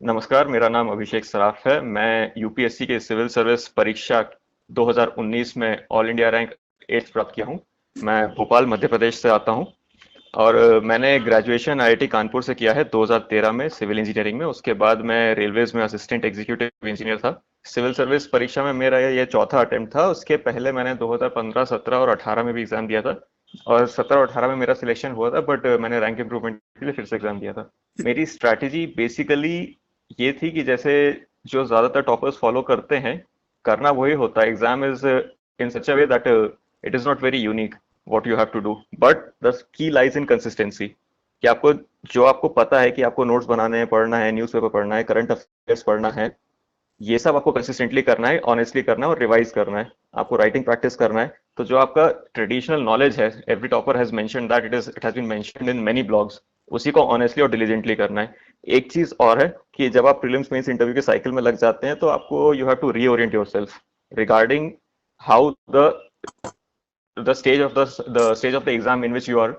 नमस्कार, मेरा नाम अभिषेक सराफ है। मैं यूपीएससी के सिविल सर्विस परीक्षा 2019 में ऑल इंडिया रैंक 8 प्राप्त किया हूँ। मैं भोपाल मध्य प्रदेश से आता हूँ और मैंने ग्रेजुएशन आईआईटी कानपुर से किया है 2013 में सिविल इंजीनियरिंग में। उसके बाद मैं रेलवेज में असिस्टेंट एग्जीक्यूटिव इंजीनियर था। सिविल सर्विस परीक्षा में मेरा ये चौथा अटेम्प्ट था। उसके पहले मैंने 2015, 17 और 18 में भी एग्जाम दिया था और 17 और 18 में मेरा सिलेक्शन हुआ था, बट मैंने रैंक इंप्रूवमेंट के लिए फिर से एग्जाम दिया था। मेरी स्ट्रैटेजी बेसिकली ये थी कि जैसे जो ज्यादातर टॉपर्स फॉलो करते हैं, करना वही होता है। Exam is in such a way that it is not very unique what you have to do, but the key lies in consistency. कि आपको जो आपको पता है कि आपको नोट्स बनाने हैं, पढ़ना है, न्यूज़पेपर पढ़ना है, करंट अफेयर्स पढ़ना है, ये सब आपको कंसिस्टेंटली करना है, ऑनेस्टली करना है और रिवाइज करना है। आपको राइटिंग प्रैक्टिस करना है। तो जो आपका ट्रेडिशनल नॉलेज है, every topper has mentioned that it has been mentioned in many blogs, उसी को ऑनेस्टली और डिलीजेंटली करना है। एक चीज और है कि जब आप प्रीलिम्स मेंस इंटरव्यू के साइकिल में लग जाते हैं तो आपको you have to reorient yourself regarding how the stage of the stage of the exam in which you are,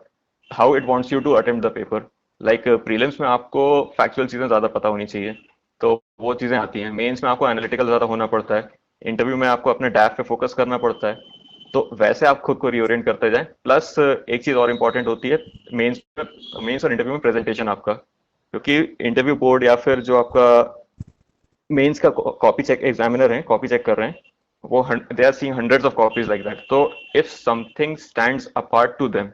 how it wants you to attempt the paper. Like prelims में आपको factual चीजें ज्यादा पता होनी चाहिए, तो वो चीजें आती हैं। मेंस में आपको एनालिटिकल ज्यादा होना पड़ता है। इंटरव्यू में आपको अपने डैफ पे फोकस करना पड़ता है। तो वैसे आप खुद को रिओरिएंट करते जाएं। प्लस एक चीज और इम्पोर्टेंट होती है मेंस में, मेंस और इंटरव्यू में प्रेजेंटेशन आपका। क्योंकि इंटरव्यू बोर्ड या फिर जो आपका मेंस का कॉपी चेक एग्जामिनर है, कॉपी चेक कर रहे हैं, वो they are seeing hundreds of copies like that. तो if something stands apart to them,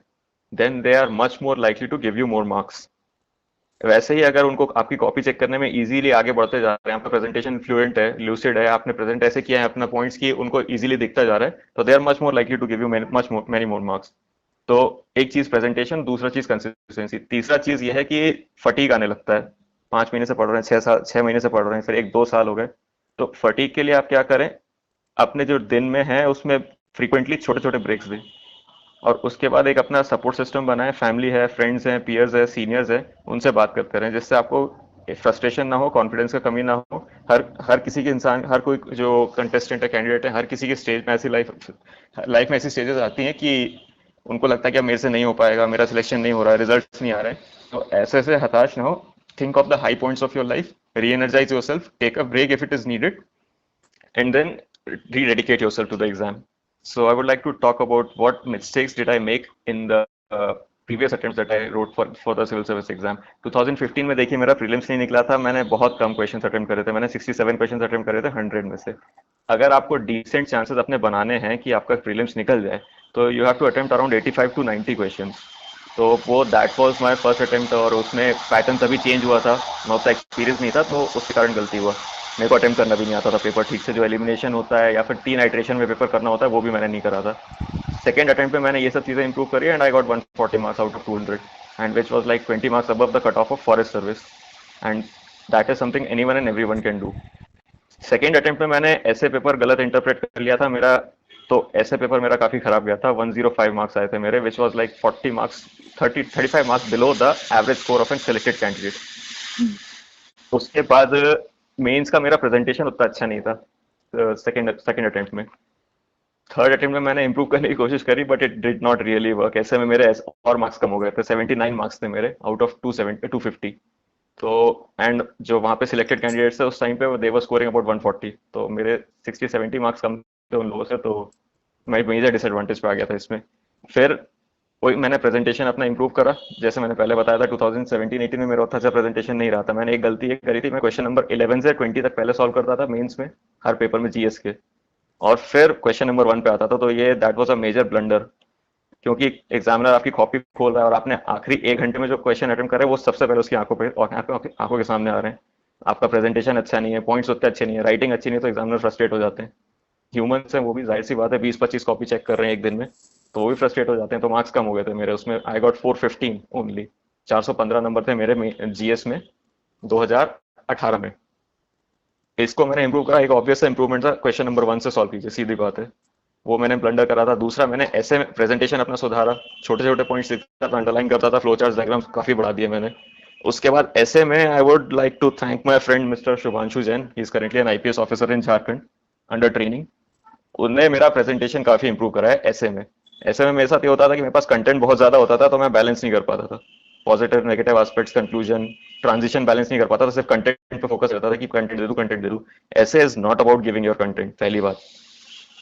then they are much more likely to give you more marks. वैसे ही अगर उनको आपकी कॉपी चेक करने में इजीली आगे बढ़ते जा रहे हैं, आपका प्रेजेंटेशन फ्लुएंट है, ल्यूसिड है, आपने प्रेजेंट ऐसे किया है अपना पॉइंट्स की, उनको इजीली दिखता जा रहा है, तो they are much more likely to give you much more many more marks. तो एक चीज प्रेजेंटेशन, दूसरा चीज कंसिस्टेंसी, तीसरा चीज ये है कि फटीग आने लगता है। 5 महीने से पढ़ रहे हैं, 6 साल, 6 महीने से पढ़ रहे हैं, फिर 1-2 साल हो गए। तो फटीग के लिए आप क्या करें, अपने जो दिन में है उसमें फ्रीक्वेंटली छोटे छोटे ब्रेक्स दें। और उसके बाद एक अपना सपोर्ट सिस्टम बनाएं, फैमिली है, फ्रेंड्स हैं, पीयर्स है, सीनियर्स है, उनसे बात करते रहें, जिससे आपको फ्रस्ट्रेशन ना हो, कॉन्फिडेंस का कमी ना हो। हर हर किसी के इंसान, हर कोई जो कंटेस्टेंट है, कैंडिडेट है, हर किसी के स्टेज में ऐसी लाइफ लाइफ में ऐसी स्टेजेस आती हैं कि उनको लगता है कि अब मेरे से नहीं हो पाएगा, मेरा सिलेक्शन नहीं हो रहा है, रिजल्ट्स नहीं आ रहे हैं। तो ऐसे ऐसे हताश ना हो। Think of the high points of your life, reenergise yourself, take a break if it is needed, and then rededicate yourself to the exam. So I would like to talk about what mistakes did I make in the previous attempts that I wrote for the civil service exam. 2015 में देखिए मेरा prelims नहीं निकला था, मैंने बहुत कम questions attempt करे थे, मैंने 67 क्वेश्चंस अटेम्प्ट करे थे 100 में से। अगर आपको डिसेंट चांसेस अपने बनाने हैं कि आपका प्रीलिम्स निकल जाए, तो you have to attempt around 85 to 90 questions. तो वो that was my first attempt और उसमें पैटर्न तभी चेंज हुआ था, मैं उतना एक्सपीरियंस नहीं था, तो उसके कारण गलती हुआ। मेरे को अटेम्प्ट करना भी नहीं आता था पेपर ठीक से, जो एलिमिनेशन होता है या फिर 3 आइट्रेशन में पेपर करना होता है वो भी मैंने नहीं करा था। सेकेंड अटेम्प्ट पे मैंने ये सब चीजें इंप्रूव करी and I got 140 marks out of 200, and which was like 20 marks above the cut off forest service. And that is something any one and every one can do. Second attempt में मैंने ऐसे paper गलत interpret कर लिया था मेरा, तो ऐसे पेपर मेरा काफी खराब गया था। 105 मार्क्स आए थे मेरे, which was like 40 marks, 35 marks below the average score of an selected candidate. उसके बाद मेंस का मेरा प्रेजेंटेशन उतना अच्छा नहीं था सेकंड सेकंड अटेम्प्ट में। थर्ड अटेम्प्ट में मैंने इंप्रूव करने की कोशिश करी, but it did not really work. ऐसे में मेरे और मार्क्स कम हो गए थे, 79 मार्क्स थे मेरे आउट ऑफ 250। तो एंड जो वहाँ पे सिलेक्टेड कैंडिडेट्स थे उस टाइम पे, दे वर स्कोरिंग अबाउट 140, तो मेरे 60-70 मार्क्स कम थे उन लोगों से। तो मैं मेजर डिसएडवांटेज पे आ गया था इसमें। फिर वही मैंने प्रेजेंटेशन अपना इंप्रूव करा, जैसे मैंने पहले बताया था 2017-18 में मेरा उतना अच्छा प्रेजेंटेशन नहीं रहा था। मैंने एक गलती ये करी थी, मैं क्वेश्चन नंबर 11 से 20 तक पहले सॉल्व करता था मेंस में, हर पेपर में जीएस के, और फिर क्वेश्चन नंबर 1 पे आता था। तो ये that was a major blunder, क्योंकि एग्जामिनर आपकी कॉपी खोल रहा है और आपने आखिरी 1 घंटे में जो क्वेश्चन अटेम्प्ट करे वो सबसे पहले उसकी आंखों पे और आंखों के सामने आ रहे हैं। आपका प्रेजेंटेशन अच्छा नहीं है, पॉइंट्स उतने अच्छे नहीं है, राइटिंग अच्छी नहीं है, तो एग्जामिनर फ्रस्ट्रेट हो जाते हैं। ह्यूमंस हैं वो भी, जाहिर सी बात है, 20-25 कॉपी चेक कर रहे हैं एक दिन में, तो वो भी फ्रस्ट्रेट हो जाते हैं। तो मार्क्स कम हो गए थे मेरे उसमें, आई गॉट 415 ओनली। 415 नंबर थे मेरे जीएस में 2018 में। इसको मैंने इंप्रूव करा, एक ऑब्वियस इंप्रूवमेंट था, क्वेश्चन नंबर 1 से सॉल्व कीजिए, सीधी बात है। वो मैंने ब्लंडर करा था। दूसरा, मैंने ऐसे प्रेजेंटेशन अपना सुधारा, छोटे छोटे पॉइंट्स लिखता था, अंडरलाइन करता था, फ्लो चार्ट डायग्राम काफी बढ़ा दिए मैंने। उसके बाद ऐसे में I would like to thank my friend mister Shubhanshu Jain, he is currently an IPS officer in Jharkhand under training. उनने मेरा प्रेजेंटेशन काफी इंप्रूव करा है ऐसे में। ऐसे में मेरे साथ ये होता था कि मेरे पास कंटेंट बहुत ज्यादा होता था, तो मैं बैलेंस नहीं कर पाता था। Positive negative aspects, conclusion, transition balance नहीं कर पाता था, सिर्फ कंटेंट पे फोकस रहता था कि कंटेंट दे दूं, कंटेंट दे दूं। ऐसे is not about giving your content, पहली बात।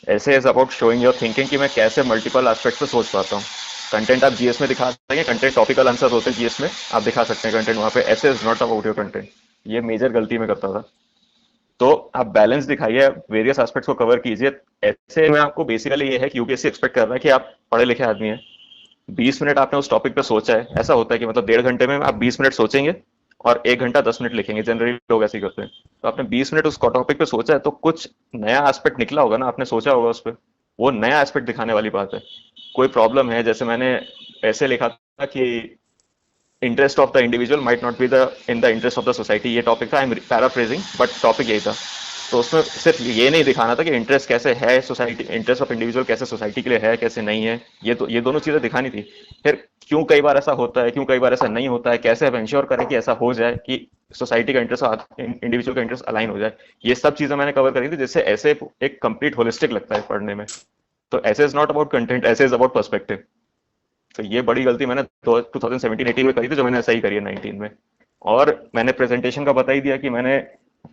ऐसे is about showing your thinking कि मैं कैसे मल्टीपल एस्पेक्ट पे सोच पाता हूँ। कंटेंट आप जीएस में दिखा सकते हैं, कंटेंट टॉपिकल आंसर होते हैं जीएस में, आप दिखा सकते हैं कंटेंट वहां पे। ऐसे is not about your content. ये मेजर गलती में करता था। तो आप बैलेंस दिखाइए, वेरियस एस्पेक्ट्स को कवर कीजिए। ऐसे में आपको बेसिकली ये है कि यूपीएससी एक्सपेक्ट कर रहा है कि आप पढ़े लिखे आदमी हैं, 20 मिनट आपने उस टॉपिक पे सोचा है। ऐसा होता है कि मतलब 1.5 घंटे में आप 20 मिनट सोचेंगे और 1 घंटा 10 मिनट लिखेंगे, जनरली लोग ऐसे ही करते हैं। तो आपने 20 मिनट उस टॉपिक पे सोचा है, तो कुछ नया एस्पेक्ट निकला होगा ना, आपने सोचा होगा उस पर, वो नया एस्पेक्ट दिखाने वाली बात है। कोई प्रॉब्लम है, जैसे मैंने ऐसे लिखा था कि interest of the individual might not be the in the interest of the society, ये टॉपिक था, I am paraphrasing but topic यही था। तो उसमें सिर्फ ये नहीं दिखाना था कि इंटरेस्ट कैसे है सोसाइटी, इंटरेस्ट ऑफ इंडिविजुअल कैसे सोसाइटी के लिए है, कैसे नहीं है, ये दोनों चीजें दिखानी थी। फिर क्यों कई बार ऐसा होता है, क्यों कई बार ऐसा नहीं होता है, कैसे हम इंश्योर करें कि ऐसा हो जाए कि सोसाइटी का इंटरेस्ट और इंडिविजुअल का इंटरेस्ट अलाइन हो जाए, ये सब चीजें मैंने कवर करी थी, जिससे ऐसे एक कंप्लीट होलिस्टिक लगता है पढ़ने में। तो ऐसे इज नॉट अबाउट कंटेंट, ऐसे इज अबाउट पर्सपेक्टिव। तो ये बड़ी गलती मैंने 2017-18 में करी थी, जो मैंने सही करी है 19 में। और मैंने प्रेजेंटेशन का बता ही दिया कि मैंने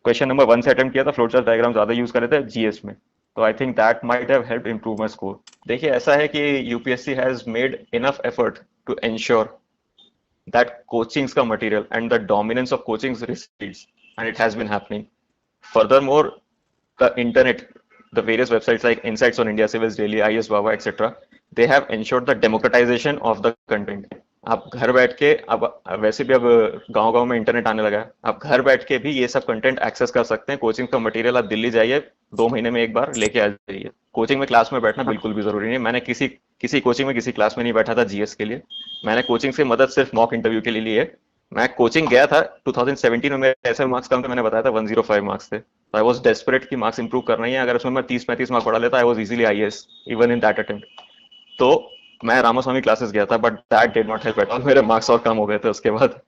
क्वेश्चन नंबर 1 से अटेम्प्ट किया था, फ्लोचार्ट डायग्राम ज्यादा यूज करे थे जीएस में। तो I think that might have help improve my score. देखिए ऐसा है कि UPSC has made enough effort to ensure that coachings ka material and the dominance of coachings recedes, and it has been happening. Furthermore, the internet, the various websites like Insights on India, Civils Daily, IS Baba, etc., they have ensured the democratization of the content. आप घर बैठ के, अब वैसे भी अब गांव-गांव में इंटरनेट आने लगा है, आप घर बैठ के भी ये सब कंटेंट एक्सेस कर सकते हैं। कोचिंग का मटेरियल आप दिल्ली जाइए, 2 महीने में एक बार लेके आ जाइए। कोचिंग में क्लास में बैठना बिल्कुल भी जरूरी नहीं है। मैंने किसी किसी कोचिंग में किसी क्लास में नहीं बैठा था जीएस के लिए। मैंने कोचिंग से मदद सिर्फ मॉक इंटरव्यू के लिए ली है। मैं कोचिंग गया था 2017 में, मेरे ऐसे मार्क्स कम थे, मैंने बताया था 105 मार्क्स थे। तो आई वाज डेस्परेट कि मार्क्स इंप्रूव करना ही है। अगर उसमें मैं 30-35 मार्क्स बढ़ा लेता, I was easily IAS even in that attempt. तो मैं रामास्वामी क्लासेस गया था, but that did not help at all. मेरे मार्क्स और कम हो गए थे उसके बाद।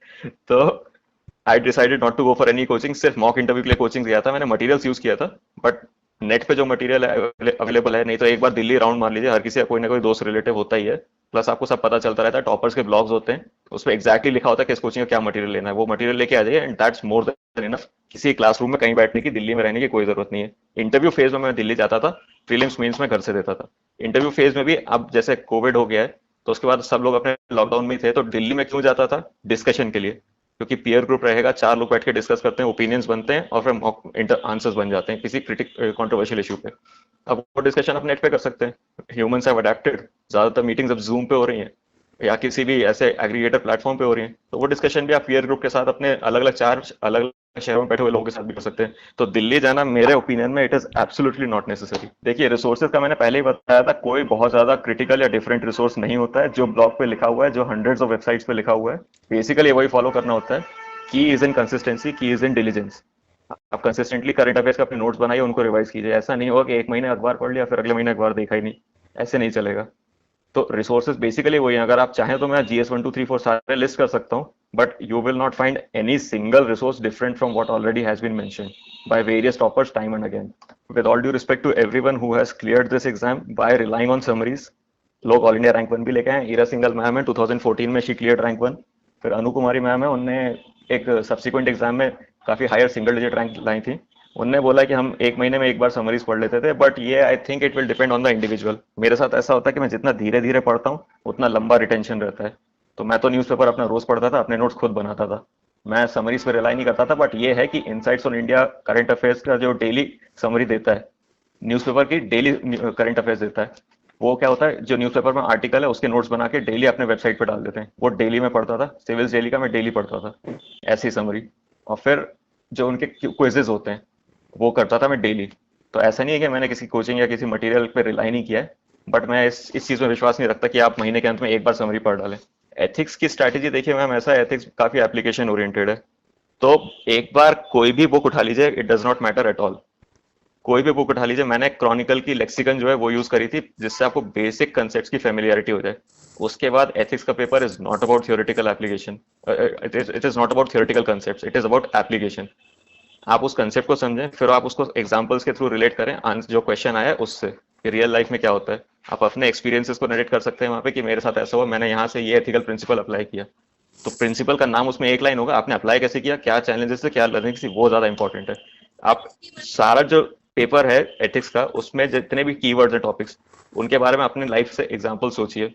तो I decided not to go for any coaching. सिर्फ मॉक इंटरव्यू के लिए कोचिंग गया था, मैंने मटेरियल्स यूज किया था, बट नेट पे जो मटेरियल अवेलेबल है, नहीं तो एक बार दिल्ली राउंड मार लीजिए, हर किसी का कोई ना कोई दोस्त रिलेटिव होता ही है। प्लस आपको सब पता चलता रहता है, टॉपर्स के ब्लॉग्स होते हैं, उस पर एग्जैक्टली लिखा होता है कि इस कोचिंग का क्या मटेरियल लेना है, वो मटेरियल लेके आ जाइए, and that's more than enough. किसी क्लासरूम में कहीं बैठने की, दिल्ली में रहने की कोई जरूरत नहीं है। इंटरव्यू फेज में मैं दिल्ली जाता था, प्रीलिम्स मेंस में घर से देता था। इंटरव्यू फेज में भी अब जैसे कोविड हो गया है, तो उसके बाद सब लोग अपने लॉकडाउन में ही थे, तो दिल्ली में क्यों जाता था? डिस्कशन के लिए, क्योंकि पीयर ग्रुप रहेगा, 4 लोग बैठ के डिस्कस करते हैं, ओपिनियंस बनते हैं, और फिर आंसर्स बन जाते हैं किसी क्रिटिक कंट्रोवर्शियल इशू पे। अब वो डिस्कशन आप नेट पे कर सकते हैं। Humans have adapted. ज्यादातर मीटिंग्स अब जूम पे हो रही हैं या किसी भी ऐसे एग्रीगेटर प्लेटफॉर्म पे हो रही हैं, तो वो डिस्कशन भी आप पीयर ग्रुप के साथ अपने अलग अलग 4 अलग अलग शहरों में बैठे हुए लोगों के साथ भी कर सकते हैं। तो दिल्ली जाना मेरे ओपिनियन में it is absolutely not necessary. देखिए रिसोर्सेज का मैंने पहले ही बताया था, कोई बहुत ज्यादा क्रिटिकल या डिफरेंट रिसोर्स नहीं होता है। जो ब्लॉग पे लिखा हुआ है, जो हंड्रेड्स ऑफ वेबसाइट्स पे लिखा हुआ है, बेसिकली वही फॉलो करना होता है। की इज इन कंसिस्टेंसी, की इज इन डिलीजेंस। आप कंसिस्टेंटली करंट अफेयर्स का अपने नोट्स बनाइए, उनको रिवाइज कीजिए। ऐसा नहीं होगा कि एक महीने अखबार पढ़ लिया फिर अगले महीने अखबार देखा ही नहीं, ऐसे नहीं चलेगा। तो रिसोर्सेज बेसिकली वही है। अगर आप चाहें तो मैं जीएस 1 2 3 4 सारे लिस्ट कर सकता हूँ, but you will not find any single resource different from what already has been mentioned by various toppers time and again. With all due respect to everyone who has cleared this exam by relying on summaries, लोग all India rank 1 भी लेके आए। Ira single ma'am है, 2014 में she cleared rank 1। फिर अनु कुमारी ma'am है, उनने एक सब्सिक्वेंट एग्जाम में काफी हायर सिंगल डिजिट रैंक लाई थी। उनने बोला कि हम एक महीने में एक बार समरीज पढ़ लेते थे, बट ये I think it will depend on the individual. मेरे साथ ऐसा होता है कि मैं जितना धीरे धीरे पढ़ता हूँ उतना लंबा रिटेंशन रहता है। तो मैं तो न्यूज़पेपर अपना रोज पढ़ता था, अपने नोट्स खुद बनाता था, मैं समरीज पे रिलाई नहीं करता था। बट ये है कि insights on India current affairs का जो डेली समरी देता है, न्यूज़पेपर की डेली करंट अफेयर्स देता है, वो क्या होता है, जो न्यूज़पेपर में आर्टिकल है उसके नोट्स बना के डेली अपने वेबसाइट पे डाल देते हैं। वो डेली में पढ़ता था, सिविल्स डेली का मैं डेली पढ़ता था ऐसी समरी। और फिर जो उनके क्विजेज होते हैं वो करता था मैं डेली। तो ऐसा नहीं है कि मैंने किसी कोचिंग या किसी मटेरियल पे रिलाई नहीं किया है, बट मैं इस चीज में विश्वास नहीं रखता कि आप महीने के अंत में एक बार समरी पढ़ डालें। एथिक्स की स्ट्रैटेजी देखिए मैम, ऐसा एथिक्स काफी एप्लीकेशन ओरिएंटेड है। तो एक बार कोई भी बुक उठा लीजिए, it does not matter at all. कोई भी बुक उठा लीजिए, मैंने क्रॉनिकल की लेक्सिकन जो है वो यूज करी थी, जिससे आपको बेसिक कंसेप्ट्स की फेमिलियरिटी हो जाए। उसके बाद एथिक्स का paper is not about theoretical application, it is not about theoretical concepts, it is about application. आप उस कंसेप्ट को समझें, फिर आप उसको एग्जांपल्स के थ्रू रिलेट करें जो क्वेश्चन आया उससे कि रियल लाइफ में क्या होता है। आप अपने एक्सपीरियंसेस को नरेट कर सकते हैं वहां पे कि मेरे साथ ऐसा हुआ, मैंने यहाँ से ये एथिकल प्रिंसिपल अप्लाई किया। तो प्रिंसिपल का नाम उसमें एक लाइन होगा, आपने अप्लाई कैसे किया, क्या चैलेंजेस थे, क्या लर्निंग थी, वो ज्यादा इंपॉर्टेंट है। आप सारा जो पेपर है एथिक्स का, उसमें जितने भी कीवर्ड्स हैं, टॉपिक्स, उनके बारे में अपने लाइफ से एग्जाम्पल सोचिए।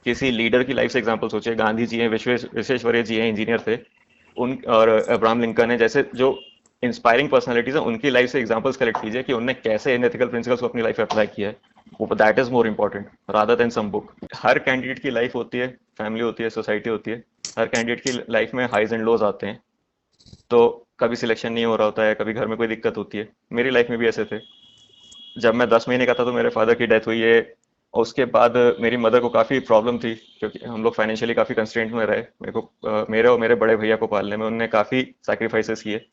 किसी लीडर की लाइफ से एग्जाम्पल सोचिए, गांधी जी हैं, विश्वेश्वरैया जी हैं, इंजीनियर थे, उन और अब्राहम लिंकन है, जैसे जो इंस्पायरिंग पर्सनालिटीज हैं, उनकी लाइफ से एग्जांपल्स कलेक्ट कीजिए कि उनने कैसे इन एथिकल प्रिंसिपल्स को अपनी लाइफ में अप्लाई किया है। वो that is more important rather than some book. हर कैंडिडेट की लाइफ होती है, फैमिली होती है, सोसाइटी होती है। हर कैंडिडेट की लाइफ में हाइज एंड लोज आते हैं। तो कभी सिलेक्शन नहीं हो रहा होता है, कभी घर में कोई दिक्कत होती है। मेरी लाइफ में भी ऐसे थे। जब मैं 10 महीने का था तो मेरे फादर की डेथ हुई है, और उसके बाद मेरी मदर को काफ़ी प्रॉब्लम थी, क्योंकि हम लोग फाइनेंशियली काफ़ी कंस्ट्रेंट में रहे। मेरे को मेरे और मेरे बड़े भैया को पालने में उन्होंने काफ़ी सैक्रिफाइसेस किए।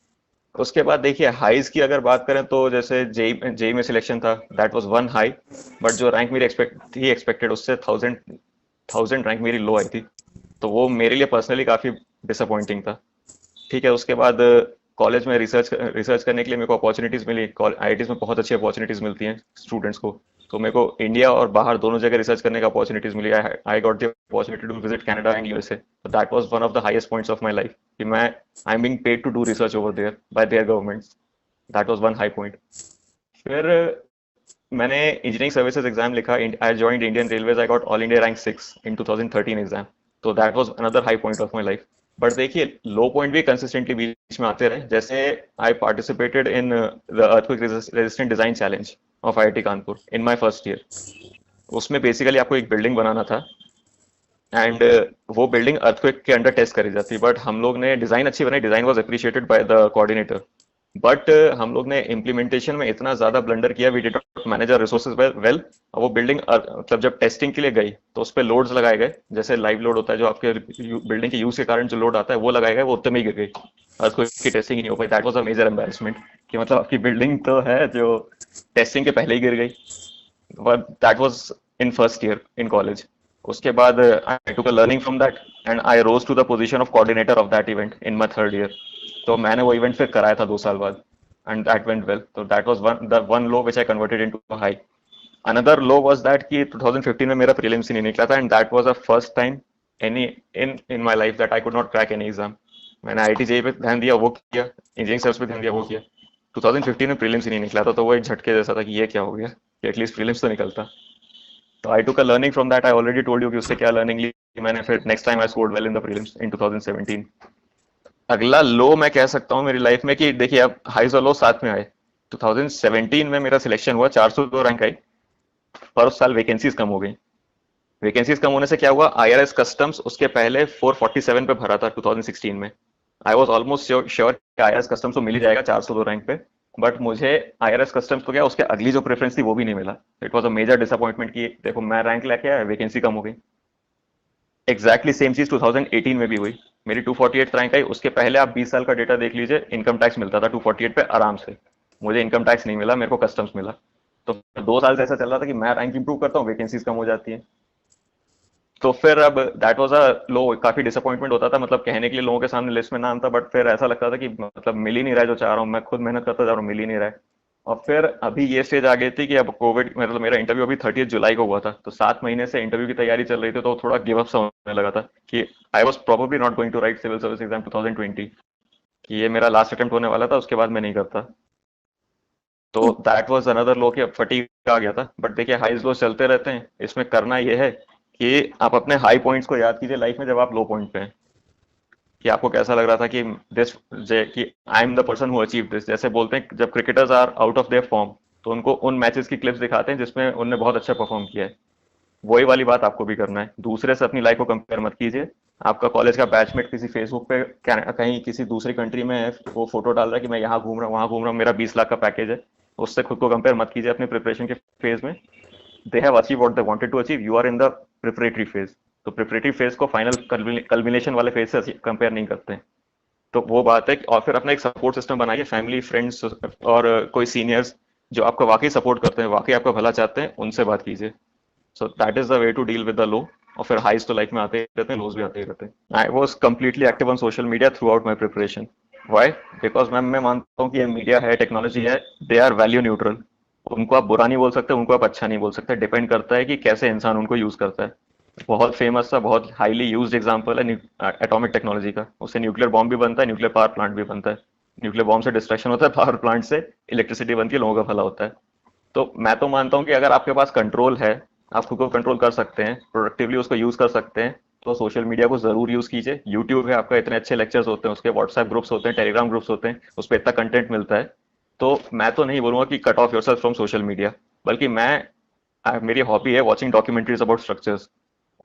उसके बाद देखिए हाईज की अगर बात करें तो जैसे जेई जेई में सिलेक्शन था, that was one high. But जो रैंक मेरी एक्सपेक्टेड उससे थाउजेंड थाउजेंड रैंक मेरी लो आई थी। तो वो मेरे लिए पर्सनली काफ़ी डिसअपॉइंटिंग था। ठीक है, उसके बाद कॉलेज में रिसर्च करने के लिए मेरे को अपॉर्चुनिटीज मिली। आईआईटीज में बहुत अच्छी अपॉर्चुनिटीज मिलती हैं स्टूडेंट्स को। तो मेरे को इंडिया और बाहर दोनों जगह रिसर्च करने का अपॉर्चुनिटीज मिली। I got the opportunity to visit Canada and USA. That was one of the highest points of my life कि मैं I am being paid to do research over there by their governments. That was one high point. फिर मैंने engineering services exam लिखा। I joined Indian Railways. I got all India rank 6 in 2013 exam. तो that was another high point of my life. But देखिए लो point भी consistently बीच में आते रहे। जैसे I participated in the earthquake resistant design challenge of IIT Kanpur in my first year. उसमें basically आपको एक बिल्डिंग बनाना था, एंड वो बिल्डिंग अर्थक्वेक के अंडर टेस्ट करी जाती। बट हम लोग ने डिजाइन अच्छी बनाई, design was appreciated by the coordinator. But हम लोग ने इम्प्लीमेंटेशन में इतना ज्यादा ब्लंडर किया, we did not manage our resources well. वो बिल्डिंग मतलब जब टेस्टिंग के लिए गई तो उस पर लोड्स लगाए गए, जैसे लाइव लोड होता है जो आपके बिल्डिंग के यूज के कारण जो लोड आता है वो लगाए गए, वो उतने में ही गिर गई। अर्थक्वेक की टेस्टिंग ही नहीं हो पाई। That was a major embarrassment कि मतलब आपकी बिल्डिंग तो है जो टेस्टिंग के पहले ही गिर गई। But that was in first year in college. उसके बाद I took a learning from that and I rose to the position of coordinator of that event in my third year. तो मैंने वो इवेंट फिर कराया था 2 साल बाद, एंड दैट वेंट वेल। तो that was one low which I converted into a high. Another low was that कि 2015 में मेरा प्रीलिम्स ही नहीं निकला था, and that was the first time any in in my life that I could not crack any exam. मैंने IIT JEE पे ध्यान दिया, वो किया, इंजीनियरिंग सर्विस पे ध्यान दिया, वो किया। 2015 में प्रीलिम्स ही नहीं निकला था, तो वो एक झटके जैसा था कि ये क्या हो गया कि एटलीस्ट प्रीलिम्स तो निकलता। तो I took a learning from that. I already told you कि उससे क्या लर्निंग ली मैंने। फिर next time I scored well in the prelims in 2017। अगला लो मैं कह सकता हूँ मेरी लाइफ में कि देखिए अब हाईज और लो साथ में आए। 2017 में मेरा सिलेक्शन हुआ, 402 रैंक आई। पर उस साल वैकेंसीज कम हो गई। वैकेंसीज कम होने से क्या हुआ, आईआरएस कस्टम्स उसके पहले 447 पे भरा था 2016 में। आई वॉज ऑलमोस्ट श्योर कि आईआरएस कस्टम्स को मिल ही जाएगा 402 रैंक पे। बट मुझे आईआरएस कस्टम्स को क्या, उसके अगली जो प्रेफरेंस थी वो भी नहीं मिला। It was a major disappointment कि देखो मैं रैंक लेके आया, वैकेंसी कम हो गई। एग्जैक्टली सेम चीज 2018 में भी हुई। मेरी 248 रैंक आई। उसके पहले आप 20 साल का डेटा देख लीजिए, इनकम टैक्स मिलता था 248 पे आराम से। मुझे इनकम टैक्स नहीं मिला, मेरे को कस्टम्स मिला। तो 2 साल से ऐसा चल रहा था कि मैं रैंक इंप्रूव करता हूँ, वैकेंसीज कम हो जाती है। तो फिर अब दैट वाज अ लो। काफी डिसअपॉइंटमेंट होता था, मतलब कहने के लिए लोगों के सामने लिस्ट में नाम था, बट फिर ऐसा लगता था कि मतलब मिल ही नहीं रहा है जो चाह रहा हूँ। मैं खुद मेहनत करता जा रहा हूँ, मिल ही नहीं रहा है। और फिर अभी ये स्टेज आ गई थी कि अब कोविड, मतलब मेरा इंटरव्यू अभी 30 जुलाई को हुआ था, तो 7 महीने से इंटरव्यू की तैयारी चल रही थी, तो थोड़ा गिव अप सा होने लगा था कि I was probably not going to write civil service exam 2020, कि ये मेरा लास्ट अटेम्प्ट होने वाला था, उसके बाद मैं नहीं करता। तो दैट वाज अनदर लो कि अब फटीग आ गया था। बट देखिए हाईज लो चलते रहते हैं। इसमें करना ये है कि आप अपने हाई पॉइंट्स को याद कीजिए लाइफ में जब आप लो पॉइंट पे हैं, कि आपको कैसा लग रहा था कि दिस, कि I am the person who achieve this. जैसे बोलते हैं जब cricketers are out of their form, तो उनको उन मैचेस की क्लिप्स दिखाते हैं जिसमें उन्होंने बहुत अच्छा परफॉर्म किया है। वही वाली बात आपको भी करना है। दूसरे से अपनी लाइफ को कंपेयर मत कीजिए। आपका कॉलेज का बैचमेट किसी फेसबुक पे कहीं किसी दूसरी कंट्री में है, वो फोटो डाल रहा है कि मैं यहाँ घूम रहा हूँ, वहां घूम रहा हूँ, मेरा 20 लाख का पैकेज है। उससे खुद को कंपेयर मत कीजिए अपने प्रिपरेशन के फेज में। They have achieve what they wanted to achieve, you are in the preparatory phase. तो प्रिपरेटरी फेज को फाइनल कल्मिनेशन वाले फेज से कंपेयर नहीं करते हैं। तो वो बात है। और फिर अपना एक सपोर्ट सिस्टम बनाइए, फैमिली, फ्रेंड्स और कोई सीनियर्स जो आपको वाकई सपोर्ट करते हैं, वाकई आपका भला चाहते हैं, उनसे बात कीजिए। So that is the way to deal with the low. और फिर हाइज तो लाइफ में आते ही रहते हैं, लोज भी आते ही रहते हैं। I was completely active on social media throughout my preparation. Why? Because मैं मानता हूँ कि ये मीडिया है, टेक्नोलॉजी है, दे आर वैल्यू न्यूट्रल। उनको आप बुरा नहीं बोल सकते, उनको आप अच्छा नहीं बोल सकते। डिपेंड करता है कि कैसे इंसान उनको यूज करता है। बहुत फेमस था, बहुत हाईली यूज्ड एग्जांपल है एटॉमिक टेक्नोलॉजी का। उससे न्यूक्लियर बॉम्ब भी बनता है, न्यूक्लियर पावर प्लांट भी बनता है। न्यूक्लियर बॉम्ब से डिस्ट्रक्शन होता है, पावर प्लांट से इलेक्ट्रिसिटी बनती है, लोगों का भला होता है। तो मैं तो मानता हूँ कि अगर आपके पास कंट्रोल है, आप खुद को कंट्रोल कर सकते हैं, प्रोडक्टिवली उसको यूज कर सकते हैं, तो सोशल मीडिया को जरूर यूज कीजिए। यूट्यूब है आपका, इतने अच्छे लेक्चर्स होते हैं उसके, व्हाट्सएप ग्रुप्स होते हैं, टेलीग्राम ग्रुप्स होते हैं, उस पर इतना कंटेंट मिलता है। तो मैं तो नहीं बोलूंगा कि cut off yourself from social media, बल्कि मेरी हॉबी है वॉचिंग डॉक्यूमेंट्रीज अबाउट स्ट्रक्चर्स।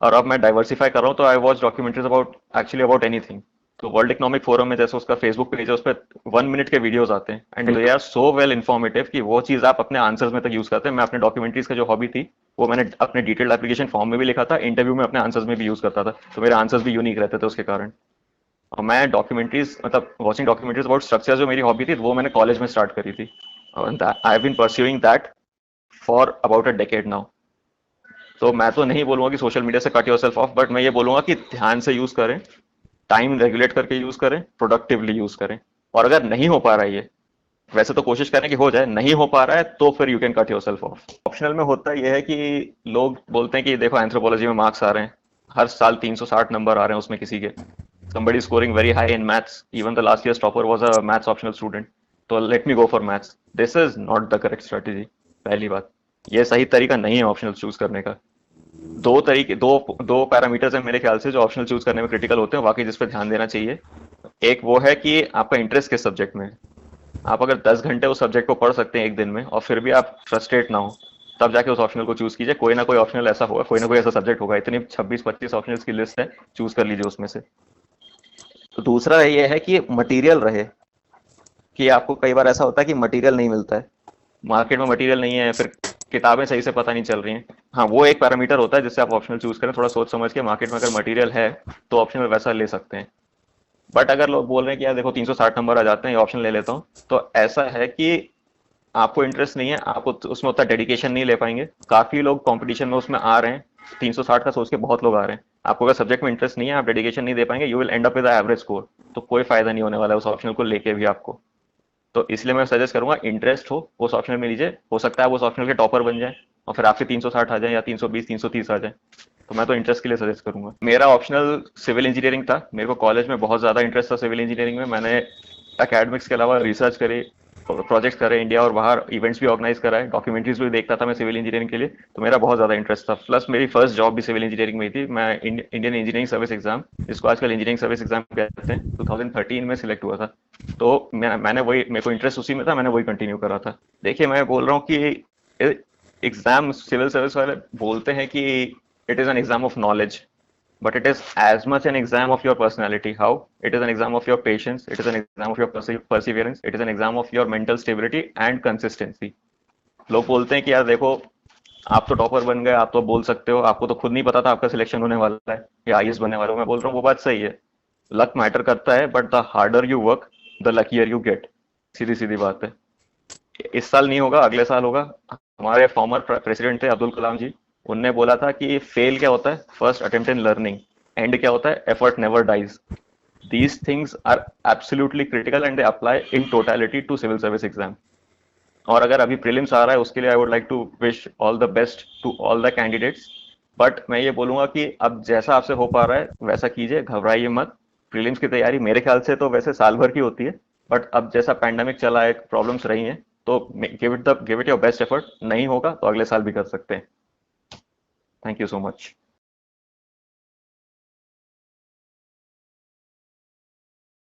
और अब मैं डाइवर्सिफाई कर रहा हूँ, तो I watch documentaries about actually about anything. तो वर्ल्ड इकोनॉमिक फोरम में जैसे उसका फेसबुक पेज है, उस पर 1 मिनट के वीडियोस आते हैं and they are so well informative कि वो चीज आप अपने आंसर्स में तक यूज करते हैं। मैं अपने डॉक्यूमेंट्रीज का जो हॉबी थी, वो मैंने अपने डिटेल्ड एप्लीकेशन फॉर्म में भी लिखा था, इंटरव्यू में अपने आंसर्स में भी यूज करता था, तो मेरे आंसर्स भी यूनिक रहते थे उसके कारण। और मैं डॉक्यूमेंट्रीज, मतलब वॉचिंग डॉक्यूमेंट्रीज अबाउट स्ट्रक्चर जो मेरी हॉबी थी, वो मैंने कॉलेज में स्टार्ट करी थी। I have been pursuing that for about a decade now. तो मैं तो नहीं बोलूंगा कि सोशल मीडिया से कट योरसेल्फ ऑफ, बट मैं ये बोलूंगा कि ध्यान से यूज करें, टाइम रेगुलेट करके यूज करें, प्रोडक्टिवली यूज करें। और अगर नहीं हो पा रहा है ये, वैसे तो कोशिश करें कि हो जाए, नहीं हो पा रहा है तो फिर you can cut yourself of. Optional में होता यह है कि लोग बोलते हैं कि देखो एंथ्रोपोलॉजी में मार्क्स आ रहे हैं, हर साल 360 नंबर आ रहे हैं उसमें किसी के, somebody scoring very high in maths, even the last year's topper was a maths optional student, तो let me go for maths. This is not the correct strategy। पहली बात, ये सही तरीका नहीं है ऑप्शनल चूज करने का। दो तरीके, दो दो पैरामीटर्स हैं मेरे ख्याल से जो ऑप्शनल चूज करने में क्रिटिकल होते हैं, वाकई जिस पे ध्यान देना चाहिए। एक वो है कि आपका इंटरेस्ट किस सब्जेक्ट में है। आप अगर 10 घंटे उस सब्जेक्ट को पढ़ सकते हैं एक दिन में, और फिर भी आप फ्रस्ट्रेट ना हो, तब जाके उस ऑप्शनल को चूज कीजिए। कोई ना कोई ऑप्शनल ऐसा होगा, कोई ना कोई ऐसा सब्जेक्ट होगा, इतनी 26-25 ऑप्शनल्स की लिस्ट है, चूज कर लीजिए उसमें से। तो दूसरा ये है कि मटेरियल रहे, कि आपको कई बार ऐसा होता है कि मटेरियल नहीं मिलता है, मार्केट में मटेरियल नहीं है, फिर किताबें सही से पता नहीं चल रही हैं। हाँ, वो एक पैरामीटर होता है जिससे आप ऑप्शनल चूज करें, थोड़ा सोच समझ के। मार्केट में अगर मटेरियल है तो ऑप्शनल वैसा ले सकते हैं। बट अगर लोग बोल रहे हैं कि यार देखो 360 नंबर आ जाते हैं, ये ऑप्शन ले लेता हूँ, तो ऐसा है कि आपको इंटरेस्ट नहीं है, आपको उसमें उतना डेडिकेशन नहीं ले पाएंगे। काफी लोग कंपटीशन में उसमें आ रहे हैं, 360 का सोच के बहुत लोग आ रहे हैं। आपको अगर सब्जेक्ट में इंटरेस्ट नहीं है, आप डेडिकेशन नहीं दे पाएंगे, you will and up with average score. तो कोई फायदा नहीं होने वाला है उस ऑप्शनल को लेके भी आपको। तो इसलिए मैं सजेस्ट करूंगा, इंटरेस्ट हो उस ऑप्शनल में लीजिए, हो सकता है आप उस ऑप्शनल के टॉपर बन जाए और फिर आपके 360 आ जाए, या 320 330 आ जाए। तो मैं तो इंटरेस्ट के लिए सजेस्ट करूंगा। मेरा ऑप्शनल सिविल इंजीनियरिंग था, मेरे को कॉलेज में बहुत ज्यादा इंटरेस्ट था सिविल इंजीनियरिंग में। मैंने एकेडमिक्स के अलावा रिसर्च करे, प्रोजेक्ट्स करे इंडिया और बाहर, इवेंट्स भी ऑर्गेनाइज कराए, डॉक्यूमेंट्रीज भी देखता था मैं सिविल इंजीनियरिंग के लिए। तो मेरा बहुत ज्यादा इंटरेस्ट था, प्लस मेरी फर्स्ट जॉब भी सिविल इंजीनियरिंग में ही थी। मैं इंडियन इंजीनियरिंग सर्विस एग्जाम, जिसको आजकल इंजीनियरिंग सर्विस एग्जाम कहते हैं, 2013 में सिलेक्ट हुआ था। तो मैंने वही, मेरे को इंटरेस्ट उसी में था, मैंने वही कंटिन्यू करा था। देखिए, मैं बोल रहा हूँ कि एग्जाम, सिविल सर्विस वाले बोलते हैं कि it is an exam of knowledge, but it is as much an exam of your personality. How? It is an exam of your patience, it is an exam of your perseverance, it is an exam of your mental stability and consistency. लोग बोलते हैं कि यार देखो, आप तो topper बन गए, आप तो बोल सकते हो, आपको तो खुद नहीं पता था आपका सिलेक्शन होने वाला है या आईएएस बनने वाला हो। मैं बोल रहा हूँ वो बात सही है, लक मैटर करता है, but the harder you work the luckier you get. सीधी सीधी बात है। इस साल नहीं होगा, अगले साल होगा। हमारे फॉर्मर प्रेसिडेंट थे अब्दुल कलाम जी, उनने बोला था कि फेल क्या होता है, first attempt in learning, and क्या होता है, effort never dies. These things are absolutely critical and they apply in totality to civil service exam. और अगर अभी प्रीलिम्स आ रहा है, उसके लिए I would like to wish all the best to all the candidates. But मैं ये बोलूंगा कि अब जैसा आपसे हो पा रहा है वैसा कीजिए, घबराइए मत। प्रीलिम्स की तैयारी मेरे ख्याल से तो वैसे साल भर की होती है, बट अब जैसा पैंडेमिक चला है, प्रॉब्लम्स रही हैं, तो give it your best effort. नहीं होगा तो अगले साल भी कर सकते हैं। Thank you so much.